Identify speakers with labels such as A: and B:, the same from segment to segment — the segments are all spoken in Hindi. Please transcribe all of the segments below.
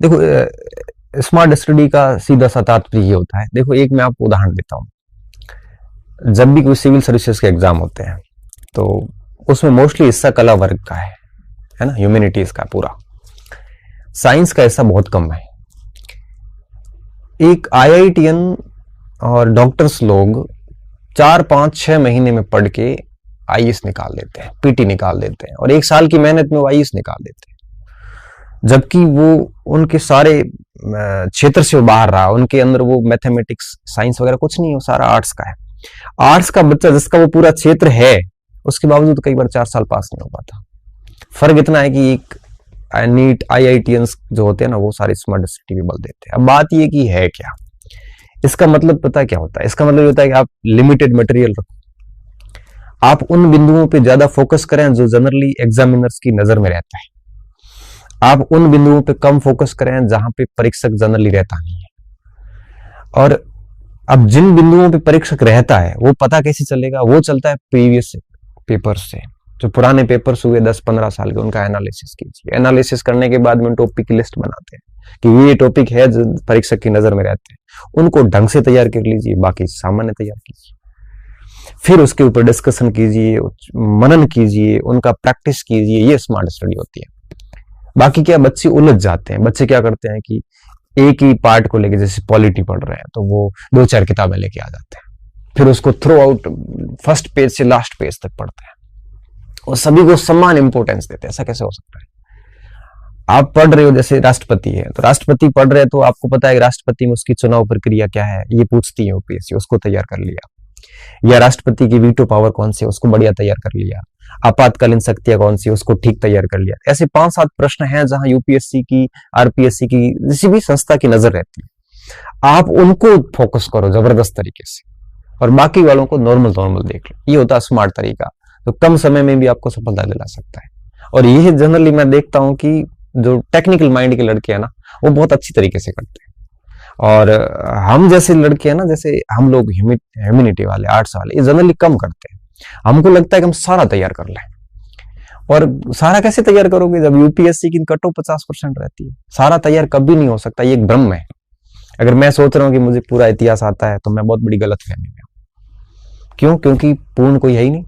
A: देखो, स्मार्ट स्टडी का सीधा सा तात्पर्य ये होता है। देखो, एक मैं आपको उदाहरण देता हूँ। जब भी कोई सिविल सर्विसेज के एग्जाम होते हैं तो उसमें मोस्टली हिस्सा कला वर्ग का है ना, ह्यूमैनिटीज का पूरा। साइंस का हिस्सा बहुत कम है। एक आईआईटीएन और डॉक्टर्स लोग 4 5 6 महीने में पढ़ के आईएएस निकाल देते हैं, पीटी निकाल देते हैं, और 1 साल की मेहनत में वो आईएएस निकाल देते हैं। जबकि वो उनके सारे क्षेत्र से बाहर रहा, उनके अंदर वो मैथमेटिक्स साइंस वगैरह कुछ नहीं है, वो सारा आर्ट्स का है। आर्ट्स का बच्चा जिसका वो पूरा क्षेत्र है, उसके बावजूद कई बार 4 साल पास नहीं हो पाता। फर्क इतना है कि एक नीट आईआईटीएंस जो होते हैं ना, वो सारे स्मार्ट सिटी पे बल देते हैं। अब बात ये कि है क्या इसका मतलब, पता क्या होता है? इसका मतलब होता है कि आप लिमिटेड मटेरियल रखो, आप उन बिंदुओं पे ज्यादा फोकस करें जो जनरली एग्जामिनर्स की नजर में रहता है, आप उन बिंदुओं पे कम फोकस करें जहां पे परीक्षक जनरली रहता नहीं है। और अब जिन बिंदुओं पे परीक्षक रहता है वो पता कैसे चलेगा? वो चलता है प्रीवियस पेपर से, जो पुराने पेपर्स हुए 10 15 साल के, उनका एनालिसिस कीजिए। एनालिसिस करने के बाद में टॉपिक की लिस्ट बनाते हैं कि ये टॉपिक है जो परीक्षक की नजर में रहते हैं, उनको ढंग से तैयार कर लीजिए, बाकी सामान्य तैयार कीजिए। फिर उसके ऊपर डिस्कशन कीजिए, मनन कीजिए, उनका प्रैक्टिस कीजिए। ये स्मार्ट स्टडी होती है। बाकी क्या, बच्चे उलझ जाते हैं। बच्चे क्या करते हैं कि एक ही पार्ट को लेके, जैसे पॉलिटी पढ़ रहे हैं तो वो 2 4 किताबें लेके आ जाते हैं, फिर उसको थ्रू आउट फर्स्ट पेज से लास्ट पेज तक पढ़ते हैं और सभी को समान इंपॉर्टेंस देते हैं। ऐसा कैसे हो सकता है? आप पढ़ रहे हो, जैसे राष्ट्रपति है तो राष्ट्रपति पढ़ रहे हैं तो आपको पता है कि राष्ट्रपति में उसकी चुनाव प्रक्रिया क्या है, ये पूछती है यूपीएससी, उसको तैयार कर लिया। या राष्ट्रपति की वीटो पावर कौन सी है, उसको बढ़िया तैयार कर लिया। आपातकालीन शक्तियां कौन सी, उसको ठीक तैयार कर लिया। ऐसे 5 7 प्रश्न हैं जहां यूपीएससी की, आरपीएससी की, किसी भी संस्था की नजर रहती है। आप उनको फोकस करो जबरदस्त तरीके से और बाकी वालों को नॉर्मल नॉर्मल देख लो। ये होता है स्मार्ट तरीका, तो कम समय में भी आपको सफलता दिला सकता है। और ये जनरली मैं देखता हूं कि जो टेक्निकल माइंड के लड़के हैं ना, वो बहुत अच्छी तरीके से करते हैं। और हम जैसे लड़के हैं ना, जैसे हम लोग ह्यूमैनिटी वाले, आर्ट्स वाले, ये जनरली कम करते हैं। हमको लगता है कि हम सारा तैयार कर लें, और सारा कैसे तैयार करोगे जब यूपीएससी की कट ऑफ 50% रहती है? सारा तैयार कभी नहीं हो सकता, ये एक भ्रम है। अगर मैं सोच रहा हूं कि मुझे पूरा इतिहास आता है तो मैं बहुत बड़ी गलतफहमी में हूं। क्यों? क्योंकि पूर्ण कोई है ही नहीं,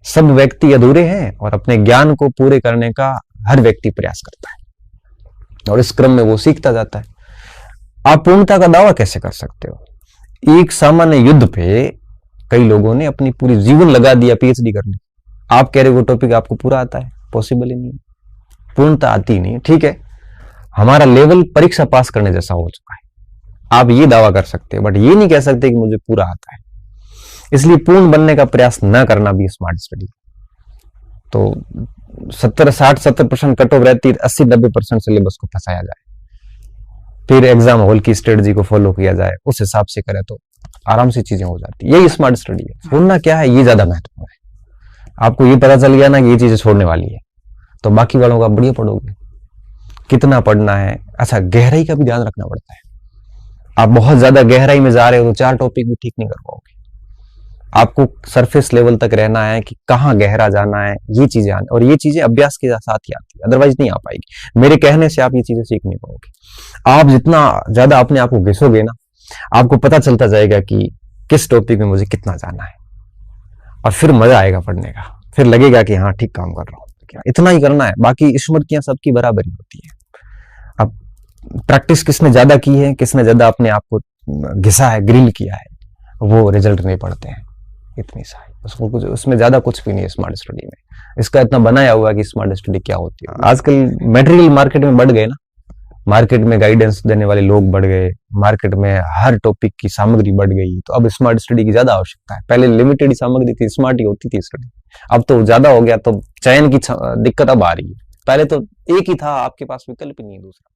A: सब व्यक्ति अधूरे हैं और अपने ज्ञान को पूरे करने का हर व्यक्ति प्रयास करता है और इस क्रम में वो सीखता जाता है। आप पूर्णता का दावा कैसे कर सकते हो? एक सामान्य युद्ध पे कई लोगों ने अपनी पूरी जीवन लगा दिया पीएचडी करने। आप कह रहे हो वो टॉपिक आपको पूरा आता है? पॉसिबल ही नहीं, पूर्णता आती नहीं। ठीक है, हमारा लेवल परीक्षा पास करने जैसा हो चुका है, आप ये दावा कर सकते हो, बट ये नहीं कह सकते कि मुझे पूरा आता है। इसलिए पूर्ण बनने का प्रयास न करना भी स्मार्ट स्टडी। तो 60-70% कट ऑफ रहती है, 80-90% सिलेबस को फंसाया जाए, फिर एग्जाम हॉल की स्ट्रेटजी को फॉलो किया जाए, उस हिसाब से करे तो आराम से चीजें हो जाती है। यही स्मार्ट स्टडी है। छोड़ना क्या है, ये ज्यादा महत्वपूर्ण है। आपको ये पता चल गया ना कि ये चीजें छोड़ने वाली है, तो बाकी वालों का बढ़िया पढ़ोगे। कितना पढ़ना है? अच्छा, गहराई का भी ध्यान रखना पड़ता है। आप बहुत ज्यादा गहराई में जा रहे हो तो 4 टॉपिक भी ठीक नहीं कर पाओगे। आपको सरफेस लेवल तक रहना है कि कहाँ गहरा जाना है, ये चीजें आने, और ये चीजें अभ्यास के साथ ही आती है, अदरवाइज नहीं आ पाएगी। मेरे कहने से आप ये चीजें सीख नहीं पाओगे। आप जितना ज्यादा अपने आप को घिसोगे ना, आपको पता चलता जाएगा कि किस टॉपिक में मुझे कितना जाना है, और फिर मजा आएगा पढ़ने का। फिर लगेगा कि हाँ, ठीक काम कर रहा हूँ। क्या इतना ही करना है, बाकी स्मृतियां सबकी बराबरी होती है। अब प्रैक्टिस किसने ज्यादा की है, किसने ज्यादा अपने आप को घिसा है, ग्रिल किया है, वो रिजल्ट नहीं पढ़ते हैं। इतनी सा उसको कुछ, उसमें ज्यादा कुछ भी नहीं है स्मार्ट स्टडी में। इसका इतना बनाया हुआ है कि स्मार्ट स्टडी क्या होती है। आजकल मटेरियल मार्केट में बढ़ गए ना, मार्केट में गाइडेंस देने वाले लोग बढ़ गए, मार्केट में हर टॉपिक की सामग्री बढ़ गई, तो अब स्मार्ट स्टडी की ज्यादा आवश्यकता है। पहले लिमिटेड सामग्री थी, स्मार्ट ही होती थी स्टडी, अब तो ज्यादा हो गया, तो चयन की दिक्कत अब आ रही है। पहले तो एक ही था, आपके पास विकल्प ही नहीं है दूसरा।